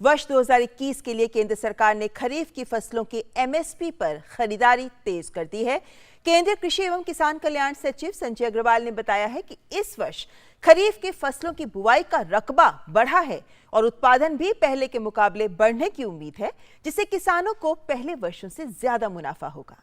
वर्ष 2021 के लिए केंद्र सरकार ने खरीफ की फसलों की एमएसपी पर खरीदारी तेज कर दी है। केंद्रीय कृषि एवं किसान कल्याण सचिव संजय अग्रवाल ने बताया है कि इस वर्ष खरीफ की फसलों की बुआई का रकबा बढ़ा है और उत्पादन भी पहले के मुकाबले बढ़ने की उम्मीद है, जिससे किसानों को पहले वर्षों से ज्यादा मुनाफा होगा।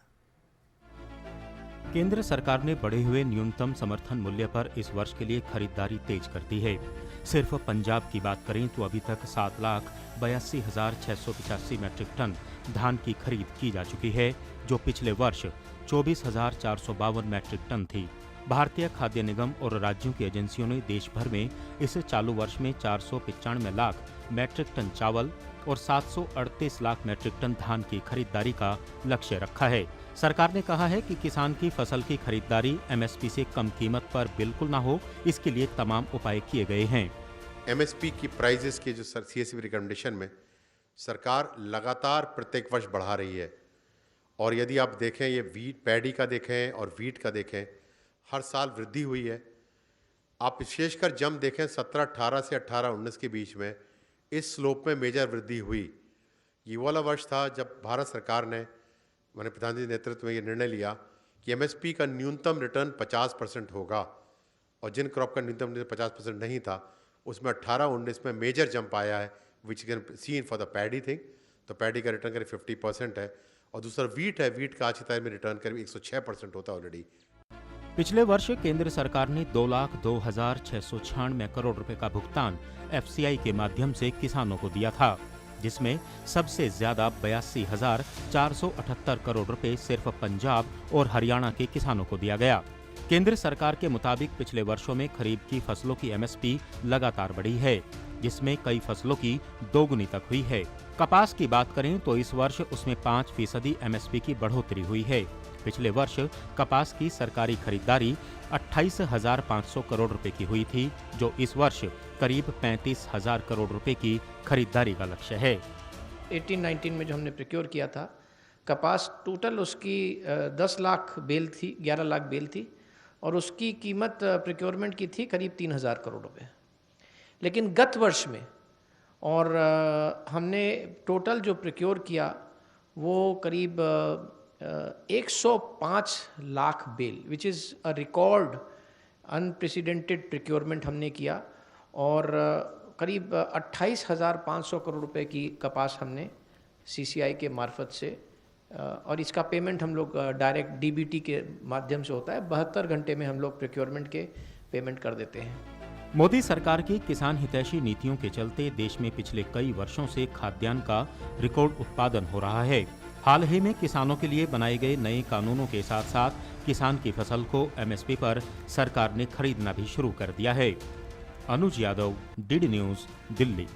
केंद्र सरकार ने बढ़े हुए न्यूनतम समर्थन मूल्य पर इस वर्ष के लिए खरीदारी तेज कर दी है। सिर्फ पंजाब की बात करें तो अभी तक 7,82,685 मैट्रिक टन धान की खरीद की जा चुकी है, जो पिछले वर्ष 24,452 मैट्रिक टन थी। भारतीय खाद्य निगम और राज्यों की एजेंसियों ने देश भर में इस चालू वर्ष में 495 लाख मैट्रिक टन चावल और 738 लाख मैट्रिक टन धान की खरीदारी का लक्ष्य रखा है। सरकार ने कहा है कि किसान की फसल की खरीदारी एमएसपी से कम कीमत पर बिल्कुल ना हो, इसके लिए तमाम उपाय किए गए हैं। एमएसपी की प्राइजेस के जो सीएससी रिकमेंडेशन में सरकार लगातार प्रत्येक वर्ष बढ़ा रही है, और यदि आप देखें ये वीट पैडी का देखें और वीट का देखें, हर साल वृद्धि हुई है। आप विशेषकर जब देखें 17-18 से 18-19 के बीच में इस स्लोप में मेजर वृद्धि हुई। ये वाला वर्ष था जब भारत सरकार ने माननीय प्रधानमंत्री के नेतृत्व में ये निर्णय लिया कि एमएसपी का न्यूनतम रिटर्न 50% होगा, और जिन क्रॉप का न्यूनतम रिटर्न 50% नहीं था उसमें 18-19 में मेजर जंप आया है, which can seen for the paddy thing. तो पैडी का रिटर्न करीब 50% है, और दूसरा वीट है, वीट का आज की तारीख में रिटर्न करीब 106% होता है ऑलरेडी। पिछले वर्ष केंद्र सरकार ने 2,02,696 करोड़ रुपए का भुगतान एफसीआई के माध्यम से किसानों को दिया था, जिसमें सबसे ज्यादा 82,478 करोड़ रुपए सिर्फ पंजाब और हरियाणा के किसानों को दिया गया। केंद्र सरकार के मुताबिक पिछले वर्षों में खरीफ की फसलों की एमएसपी लगातार बढ़ी है, जिसमें कई फसलों की दोगुनी तक हुई है। कपास की बात करें तो इस वर्ष उसमें 5% एमएसपी की बढ़ोतरी हुई है। पिछले वर्ष कपास की सरकारी खरीदारी 28,500 करोड़ रुपए की हुई थी, जो इस वर्ष करीब 35,000 करोड़ रुपए की खरीदारी का लक्ष्य है। 18-19 में जो हमने प्रोक्योर किया था कपास, टोटल उसकी 10 लाख बेल थी, 11 लाख बेल थी, और उसकी कीमत प्रोक्योरमेंट की थी करीब 3,000 करोड़ रुपए। लेकिन गत वर्ष में और हमने टोटल जो प्रोक्योर किया वो करीब 105 lakh bale, which is a record unprecedented procurement हमने किया, और करीब 28,500 करोड़ रुपए की कपास हमने सीसीआई के मार्फत से, और इसका पेमेंट हम लोग डायरेक्ट डीबीटी के माध्यम से होता है। 72 घंटे में हम लोग प्रोक्योरमेंट के पेमेंट कर देते हैं। मोदी सरकार की किसान हितैषी नीतियों के चलते देश में पिछले कई वर्षों से खाद्यान्न का रिकॉर्ड उत्पादन हो रहा है। हाल ही में किसानों के लिए बनाए गए नए कानूनों के साथ साथ किसान की फसल को एमएसपी पर सरकार ने खरीदना भी शुरू कर दिया है। अनुज यादव, डीडी न्यूज़, दिल्ली।